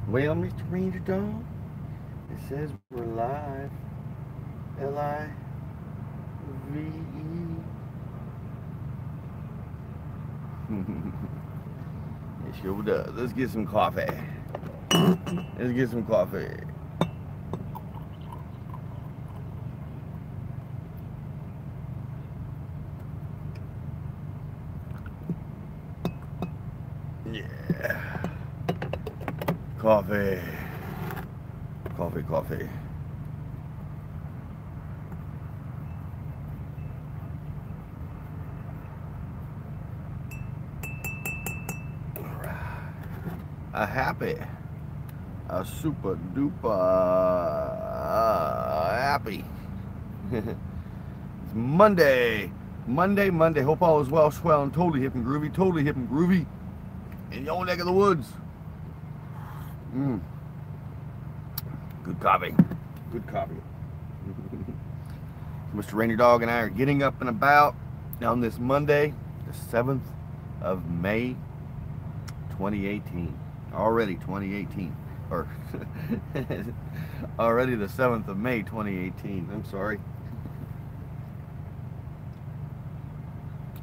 Well, Mr. Ranger Dog, it says we're live. Live. It sure does. Let's get some coffee. Let's get some coffee. Yeah. Coffee. Coffee, coffee. A happy, a super duper happy. It's Monday. Monday. Hope all is well, swell, and totally hip and groovy. Totally hip and groovy. In your neck of the woods. Good coffee. Good coffee. Mr. Ranger Dog and I are getting up and about on this Monday, the 7th of May, 2018. Already 2018. Or already the 7th of May, 2018. I'm sorry.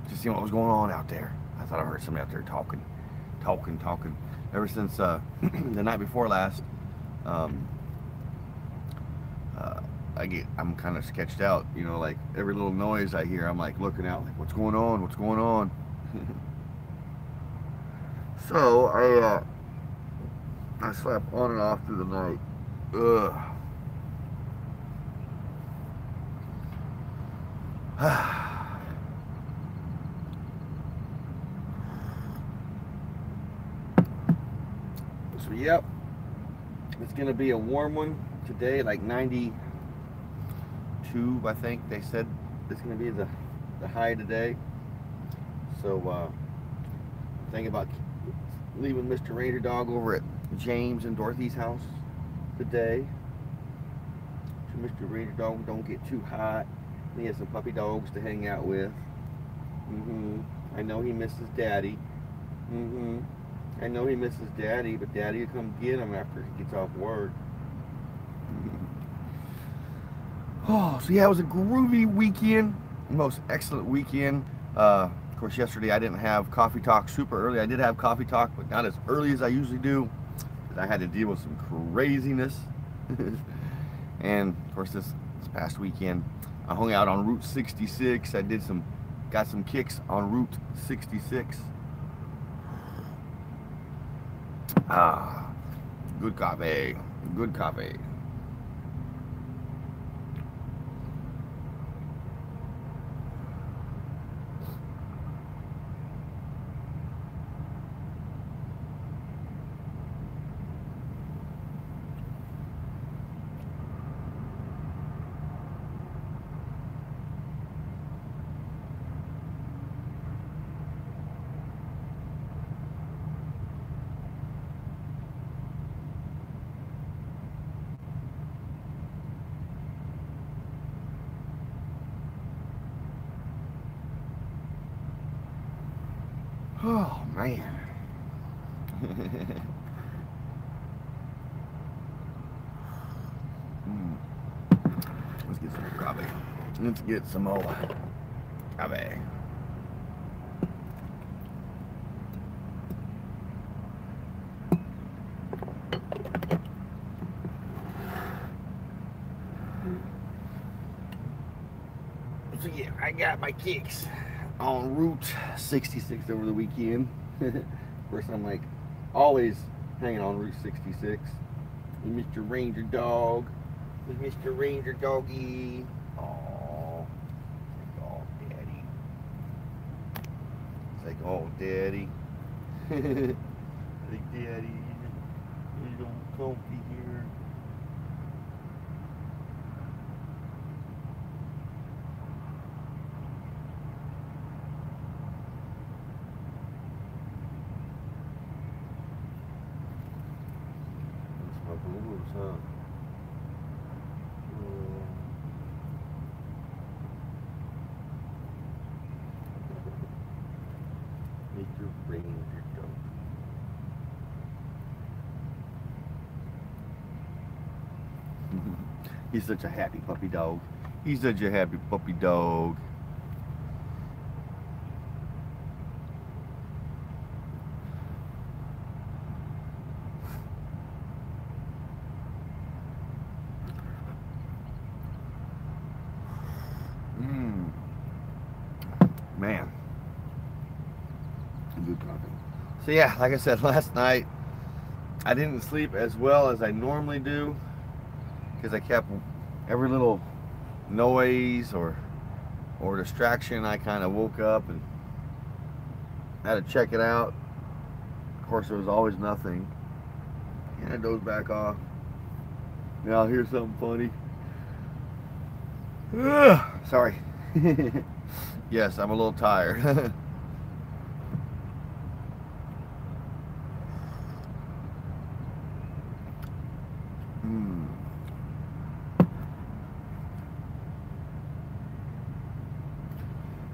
Just seeing what was going on out there. I thought I heard somebody out there talking. Ever since the night before last, I'm kind of sketched out, you know, like every little noise I hear, I'm like looking out, like what's going on? So I slept on and off through the night. Ugh. So yep, it's gonna be a warm one today, like 92, I think they said it's gonna be the high today. So thinking about leaving Mr. Ranger Dog over at James and Dorothy's house today. So Mr. Ranger Dog don't get too hot. He has some puppy dogs to hang out with. I know he misses Daddy. I know he misses Daddy, but Daddy will come get him after he gets off work. Oh, so yeah, it was a groovy weekend. Most excellent weekend. Of course, yesterday I didn't have Coffee Talk super early. I did have Coffee Talk, but not as early as I usually do, because I had to deal with some craziness. And of course, this past weekend, I hung out on Route 66. I got some kicks on Route 66. Good coffee. Good coffee. Oh man. Let's get some coffee. Let's get some more coffee. So yeah, I got my kicks on Route 66 over the weekend. Of course, I'm like always hanging on Route 66. And Mr. Ranger Dog with Mr. Ranger Doggy. Oh, Daddy. It's like, oh, Daddy. Like, Daddy, you don't comfy here. Huh? Make your brain your dog. He's such a happy puppy dog. He's such a happy puppy dog. Man. Good coffee. So yeah, like I said last night, I didn't sleep as well as I normally do because I kept every little noise or distraction. I kind of woke up and had to check it out. Of course, there was always nothing, and I dozed back off. Now I'll hear something funny. Sorry. Yes, I'm a little tired.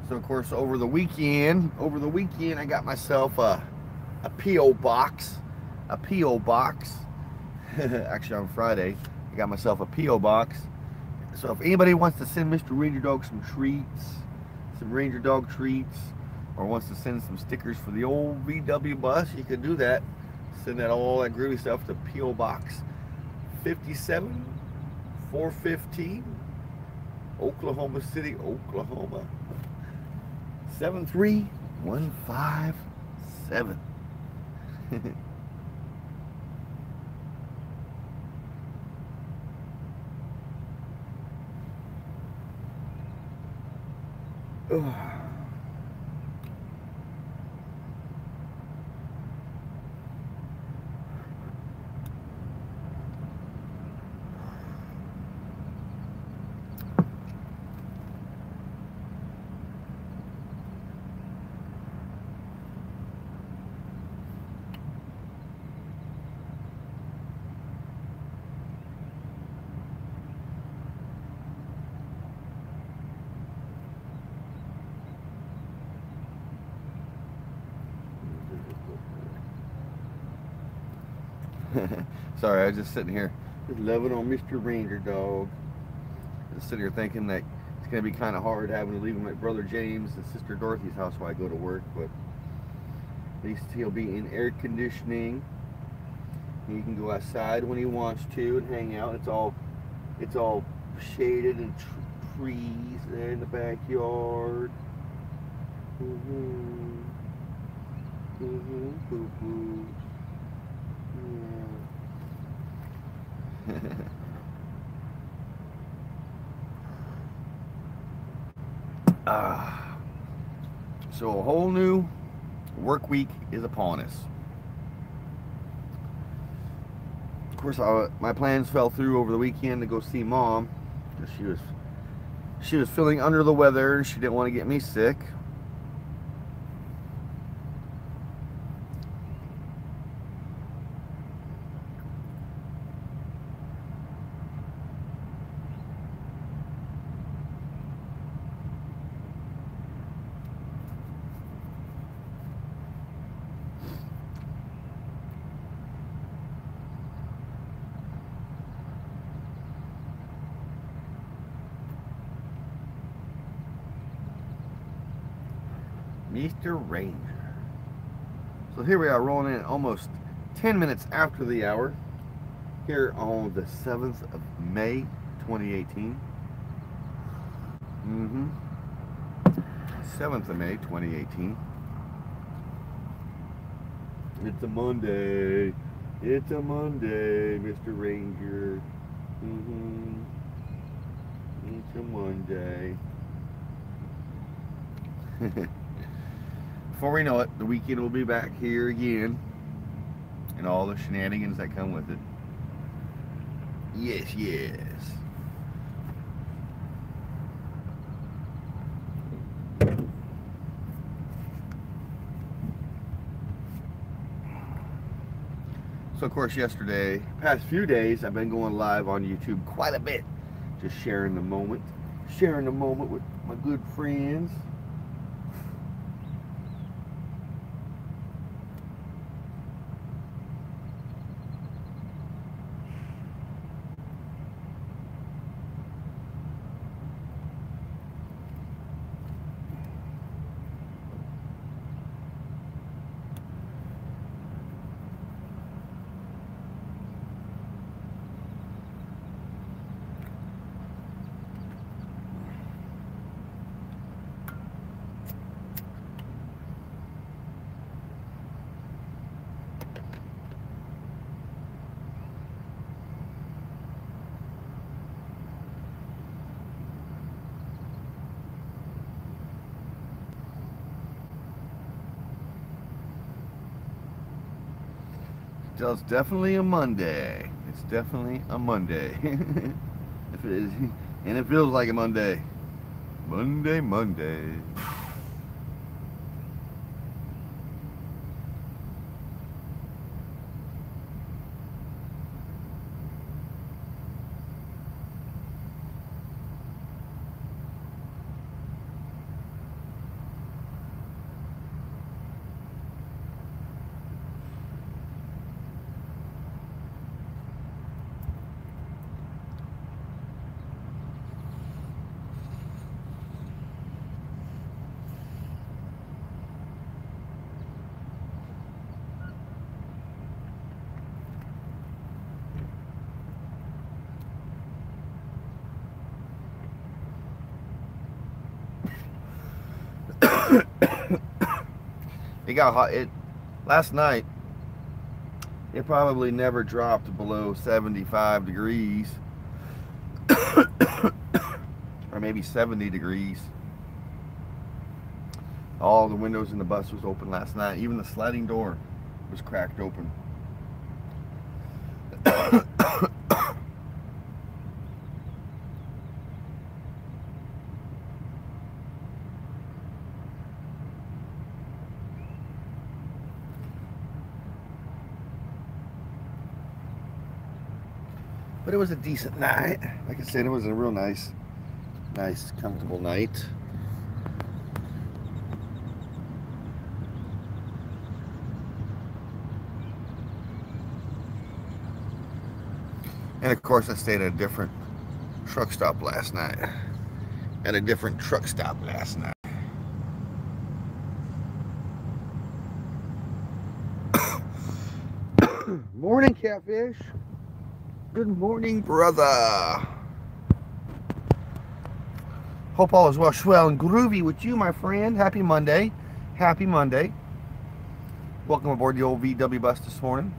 So of course over the weekend I got myself a P.O. box. Actually on Friday I got myself a P.O. box. So if anybody wants to send Mr. Ranger Dog some treats, some Ranger Dog treats, or wants to send some stickers for the old VW bus, you can do that. Send that all that groovy stuff to P.O. Box 57 415 Oklahoma City, Oklahoma 73157. Sorry, I was just sitting here just loving on Mr. Ranger Dog. Just sitting here thinking that it's going to be kind of hard having to leave him at Brother James and Sister Dorothy's house while I go to work, but at least he'll be in air conditioning. He can go outside when he wants to and hang out. It's all shaded and trees there in the backyard. Boo-boo. So a whole new work week is upon us. Of course, my plans fell through over the weekend to go see Mom because she was feeling under the weather and she didn't want to get me sick. Mr. Ranger. So here we are rolling in almost 10 minutes after the hour here on the 7th of May 2018. 7th of May 2018. It's a Monday. It's a Monday, Mr. Ranger. It's a Monday. Before we know it, the weekend will be back here again, and all the shenanigans that come with it. Yes, yes. So of course yesterday, past few days, I've been going live on YouTube quite a bit, just sharing the moment with my good friends. It's definitely a Monday. It's definitely a Monday. If it is, and it feels like a Monday. Monday. It got hot. Last night, it probably never dropped below 75 degrees. Or maybe 70 degrees. All the windows in the bus was open last night. Even the sliding door was cracked open. But it was a decent night. Like I said, it was a real nice, comfortable night. And of course, I stayed at a different truck stop last night. Morning, Catfish. Good morning, brother. Hope all is well, swell, and groovy with you, my friend. Happy Monday. Happy Monday. Welcome aboard the old VW bus this morning.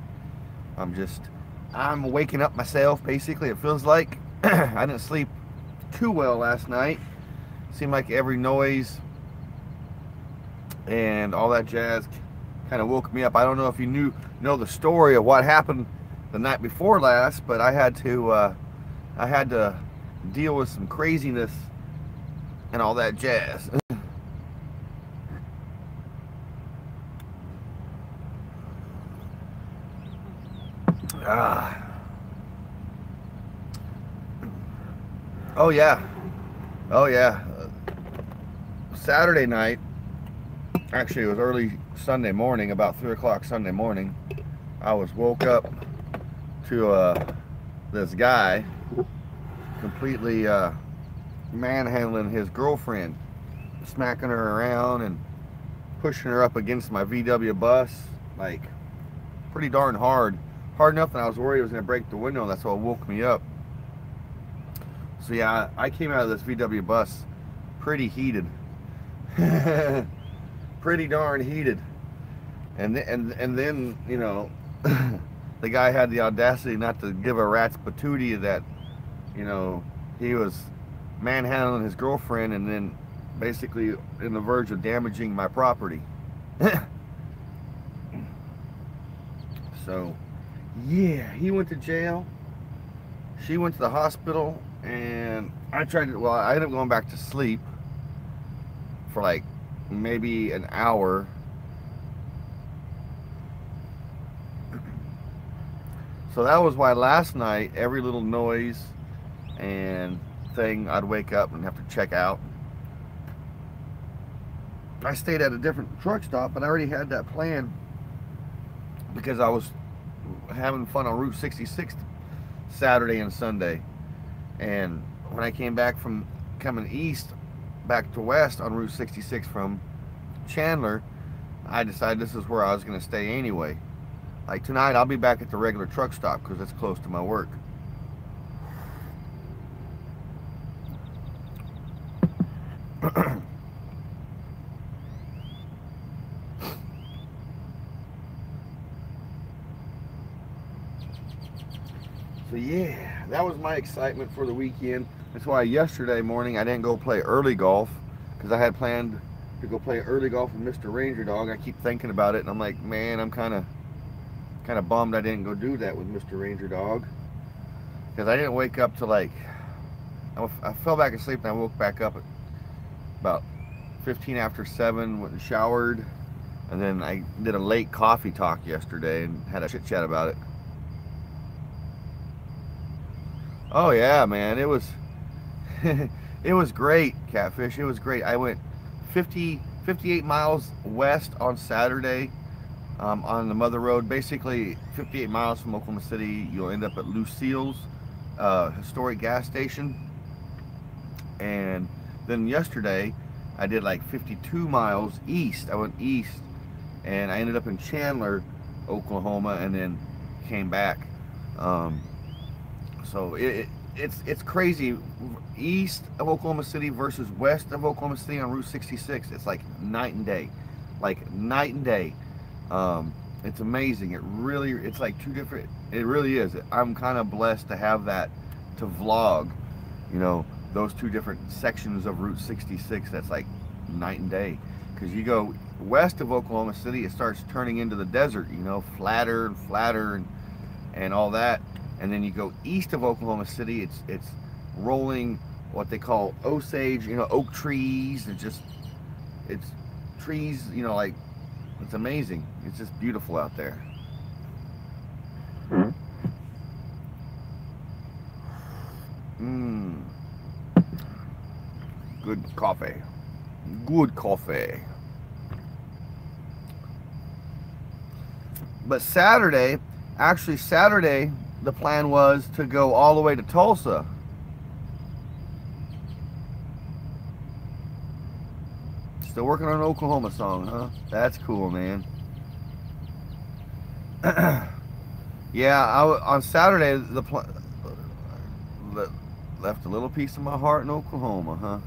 I'm waking up myself, basically. It feels like I didn't sleep too well last night. Seemed like every noise and all that jazz kind of woke me up. I don't know if you know the story of what happened the night before last, but I had to deal with some craziness and all that jazz. Oh yeah. Saturday night, actually it was early Sunday morning, about 3 o'clock Sunday morning, I was woke up to this guy completely manhandling his girlfriend, smacking her around and pushing her up against my VW bus, like pretty darn hard enough that I was worried it was going to break the window, and that's what woke me up. So yeah, I came out of this VW bus pretty heated. Pretty darn heated. And then, you know, the guy had the audacity not to give a rat's patootie that, you know, he was manhandling his girlfriend and then basically in the verge of damaging my property. So, yeah, he went to jail. She went to the hospital, and I ended up going back to sleep for like maybe an hour. So that was why last night, every little noise and thing, I'd wake up and have to check out. I stayed at a different truck stop, but I already had that plan because I was having fun on Route 66 Saturday and Sunday. And when I came back from coming east back to west on Route 66 from Chandler, I decided this is where I was going to stay anyway. Like tonight, I'll be back at the regular truck stop because it's close to my work. So yeah, that was my excitement for the weekend. That's why yesterday morning I didn't go play early golf because I had planned to go play early golf with Mr. Ranger Dog. I keep thinking about it and I'm like, man, I'm kind of Kind of bummed I didn't go do that with Mr. Ranger Dog, because I didn't wake up till like, I fell back asleep and I woke back up at about 15 after 7, went and showered, and then I did a late coffee talk yesterday and had a chit chat about it. Oh yeah, man, it was it was great, Catfish. It was great. I went 58 miles west on Saturday, on the Mother Road. Basically 58 miles from Oklahoma City, you'll end up at Lucille's historic gas station. And then yesterday I did like 52 miles east. I went east and I ended up in Chandler, Oklahoma, and then came back. So it's crazy. East of Oklahoma City versus west of Oklahoma City on Route 66. It's like night and day. Like night and day. It's amazing. It's like two different, it really is. I'm kind of blessed to have that to vlog, you know, those two different sections of Route 66. That's like night and day. Because you go west of Oklahoma City, it starts turning into the desert, you know, flatter and flatter and all that. And then you go east of Oklahoma City, it's rolling what they call Osage, you know, oak trees. It's trees, you know, like, it's amazing. It's just beautiful out there. Good coffee. Good coffee. But Saturday, the plan was to go all the way to Tulsa. Still working on an Oklahoma song, huh? That's cool, man. Yeah, on Saturday, left a little piece of my heart in Oklahoma, huh?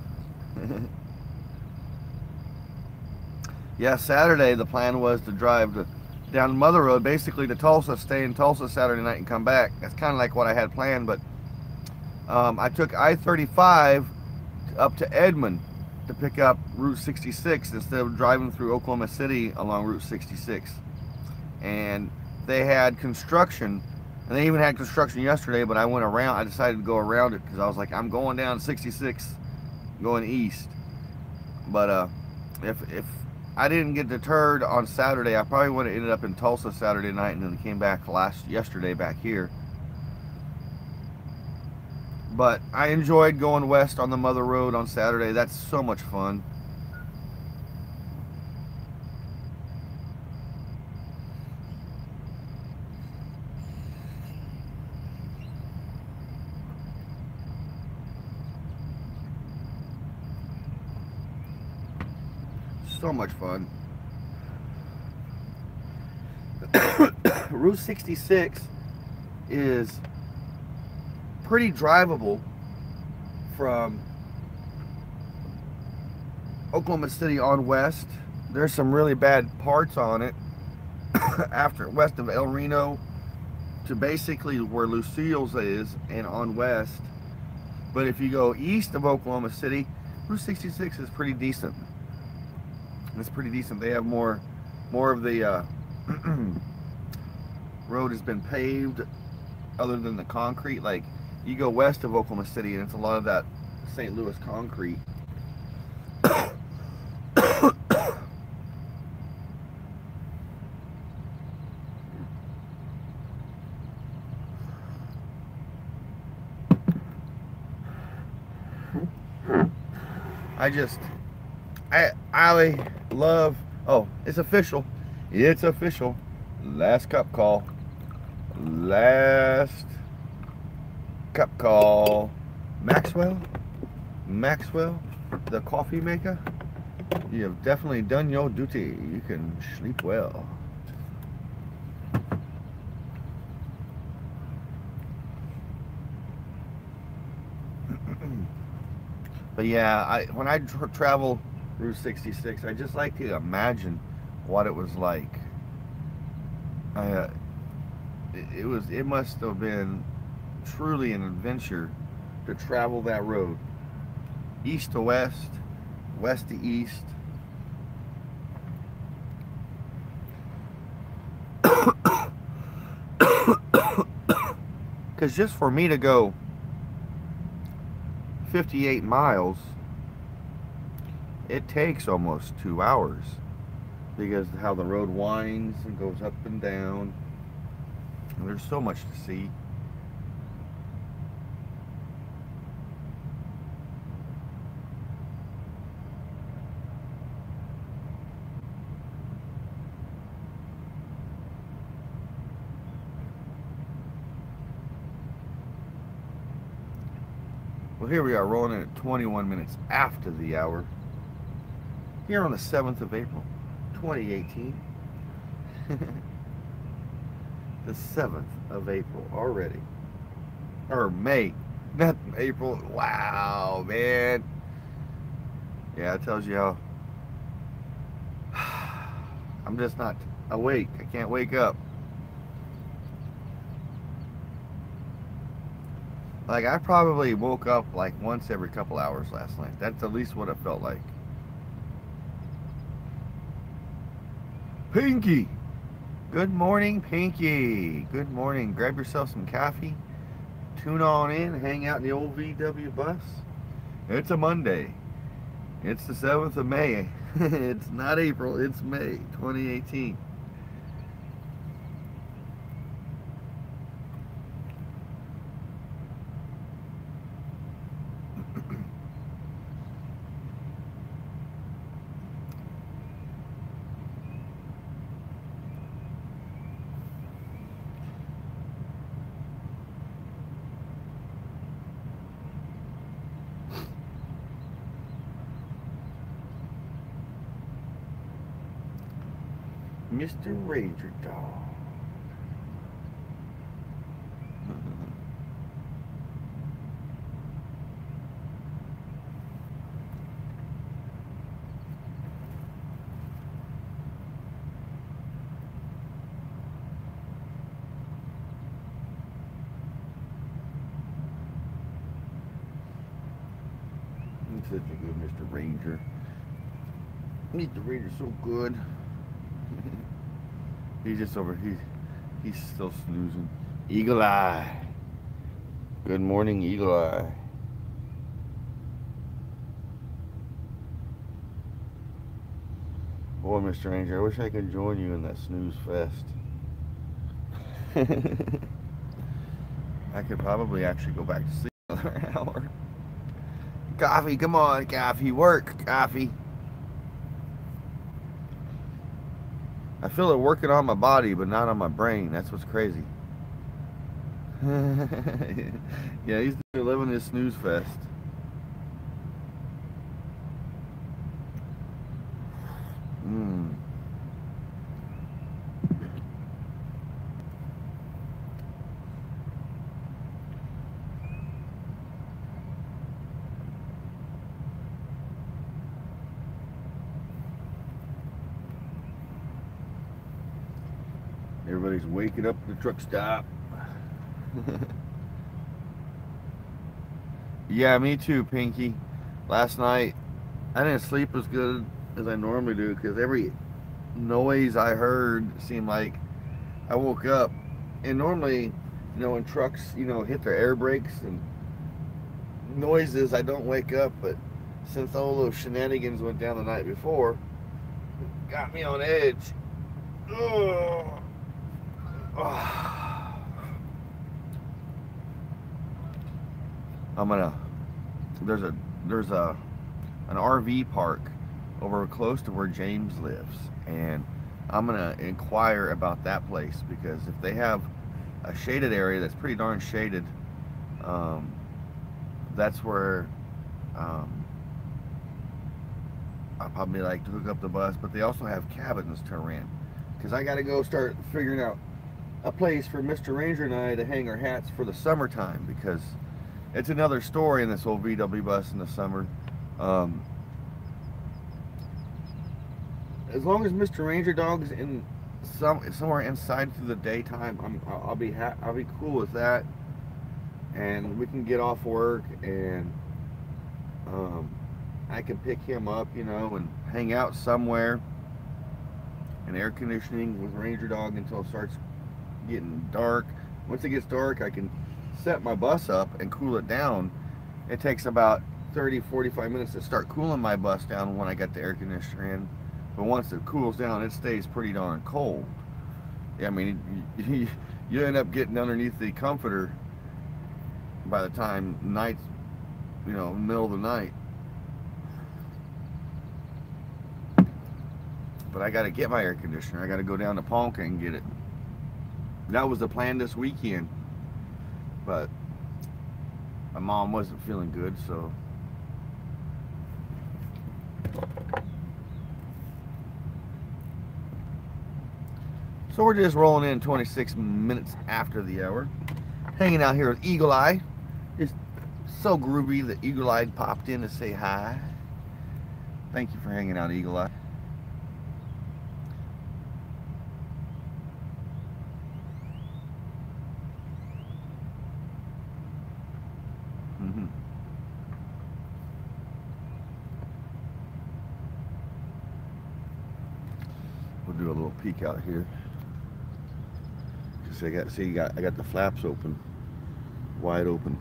Yeah, Saturday the plan was to drive down Mother Road, basically to Tulsa, stay in Tulsa Saturday night and come back. That's kind of like what I had planned, but I took I-35 up to Edmond to pick up Route 66 instead of driving through Oklahoma City along Route 66. And they had construction, and they even had construction yesterday, but I decided to go around it because I was like, I'm going down 66, going east. But if I didn't get deterred on Saturday, I probably would have ended up in Tulsa Saturday night and then came back yesterday back here. But I enjoyed going west on the Mother Road on Saturday. That's so much fun. So much fun. Route 66 is pretty drivable from Oklahoma City on west. There's some really bad parts on it after west of El Reno to basically where Lucille's is and on west. But if you go east of Oklahoma City, Route 66 is pretty decent. It's pretty decent. They have more of the road has been paved other than the concrete. Like, you go west of Oklahoma City and it's a lot of that St. Louis concrete. I love, oh, it's official. It's official. Last cup call. Last cup call. Maxwell, the coffee maker, you have definitely done your duty. You can sleep well. But yeah, when I travel Route 66, I just like to imagine what it was like. It must have been truly an adventure to travel that road, east to west, west to east. Because just for me to go 58 miles, it takes almost 2 hours, because how the road winds and goes up and down, and there's so much to see. Well, here we are, rolling in at 21 minutes after the hour, here on the 7th of April, 2018. The 7th of April already. Or May, not April. Wow, man. Yeah, it tells you how I'm just not awake. I can't wake up. Like, I probably woke up like once every couple hours last night. That's at least what it felt like. Pinky! Good morning, Pinky. Good morning. Grab yourself some coffee. Tune on in. Hang out in the old VW bus. It's a Monday. It's the 7th of May. It's not April. It's May 2018. Mr. Ranger Dog. He's such a good Mr. Ranger. Mr. Ranger's so good. He's just over. He's still snoozing. Eagle Eye. Good morning, Eagle Eye. Boy, Mr. Ranger, I wish I could join you in that snooze fest. I could probably actually go back to sleep another hour. Coffee, come on, coffee, work, coffee. I feel it working on my body, but not on my brain. That's what's crazy. Yeah, he's living this snooze fest. Everybody's waking up at the truck stop. Yeah, me too, Pinky. Last night, I didn't sleep as good as I normally do, because every noise I heard seemed like I woke up. And normally, when trucks, hit their air brakes and noises, I don't wake up. But since all those shenanigans went down the night before, it got me on edge. Ugh. There's an RV park over close to where James lives, and I'm gonna inquire about that place, because if they have a shaded area that's pretty darn shaded, that's where I'll probably like to hook up the bus. But they also have cabins to rent, because I gotta go start figuring out a place for Mr. Ranger and I to hang our hats for the summertime, because it's another story in this old VW bus in the summer. As long as Mr. Ranger Dog's in somewhere inside through the daytime, I'll be cool with that, and we can get off work and I can pick him up, and hang out somewhere in air conditioning with Ranger Dog until it starts getting dark. Once it gets dark, I can set my bus up and cool it down, it takes about 30-45 minutes to start cooling my bus down when I got the air conditioner in. But once it cools down, it stays pretty darn cold. Yeah, I mean, you end up getting underneath the comforter by the time night, you know, middle of the night. But I got to get my air conditioner. I got to go down to Ponca and get it. That was the plan this weekend, but my mom wasn't feeling good, so we're just rolling in 26 minutes after the hour, hanging out here with Eagle Eye. It's so groovy that Eagle Eye popped in to say hi. Thank you for hanging out, Eagle Eye. We'll do a little peek out here. I got the flaps open, wide open.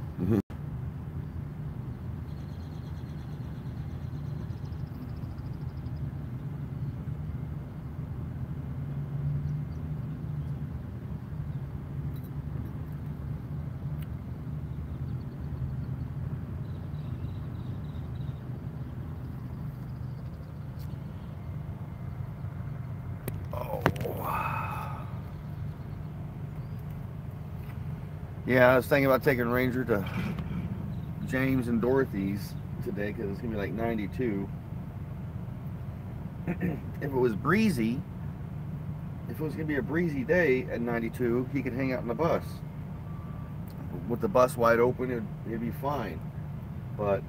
Yeah, I was thinking about taking Ranger to James and Dorothy's today because it's gonna be like 92. If it was breezy, if it was gonna be a breezy day at 92, he could hang out in the bus. With the bus wide open, it'd be fine. But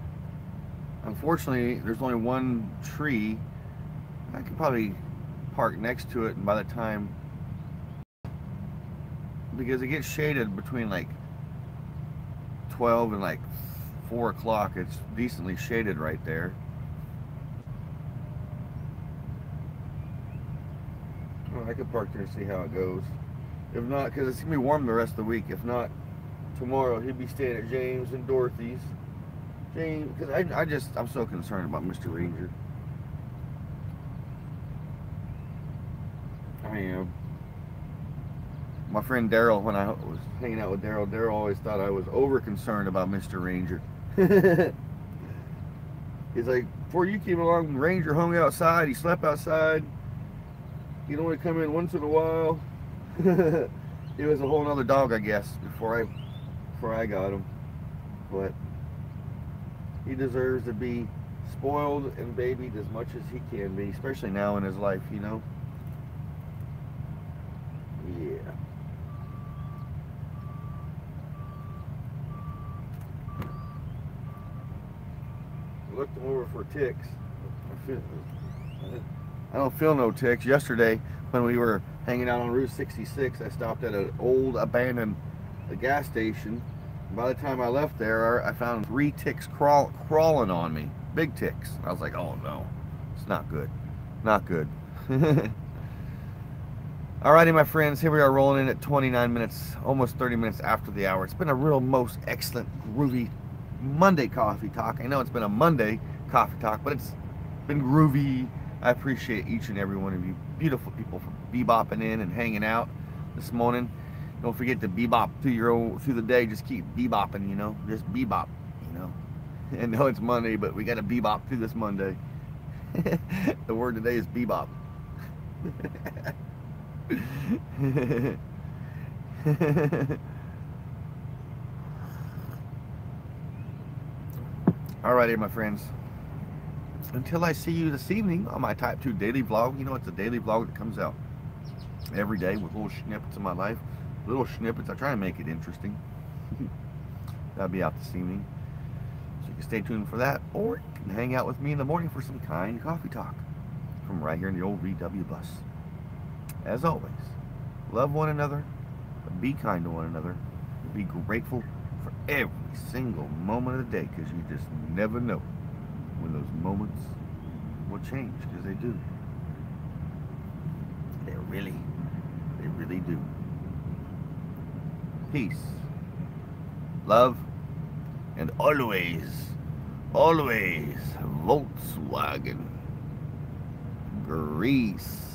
unfortunately, there's only one tree. I could probably park next to it, and by the time, because it gets shaded between like 12 and like 4 o'clock, it's decently shaded right there. Well, I could park there and see how it goes. If not, because it's gonna be warm the rest of the week. If not, tomorrow he'll be staying at James and Dorothy's. James, because I'm so concerned about Mr. Ranger. I am. My friend Daryl, when I was hanging out with Daryl always thought I was over concerned about Mr. Ranger. He's like, before you came along, Ranger hung outside, he slept outside. He'd only come in once in a while. He was a whole other dog, I guess, before I got him. But he deserves to be spoiled and babied as much as he can be, especially now in his life, you know? Yeah. Looked over for ticks. I don't feel no ticks. Yesterday, when we were hanging out on Route 66, I stopped at an old abandoned gas station. By the time I left there, I found 3 ticks crawling on me. Big ticks. I was like, oh no, it's not good. Not good. Alrighty, my friends, here we are rolling in at 29 minutes, almost 30 minutes after the hour. It's been a real most excellent, groovy Monday coffee talk. I know it's been a Monday coffee talk, but it's been groovy. I appreciate each and every one of you beautiful people for bebopping in and hanging out this morning. Don't forget to bebop through the day. Just keep bebopping, you know. Just bebop, you know. I know it's Monday, but we got to bebop through this Monday. The word today is bebop. Alrighty, my friends. Until I see you this evening on my Type 2 daily vlog. You know, it's a daily vlog that comes out every day with little snippets of my life. Little snippets. I try to make it interesting. That'll be out this evening. So you can stay tuned for that. Or you can hang out with me in the morning for some kind coffee talk from right here in the old VW bus. As always, love one another, be kind to one another, be grateful for every single moment of the day, because you just never know when those moments will change, because they do. They really do. Peace. love, and always, always Volkswagen. Grease.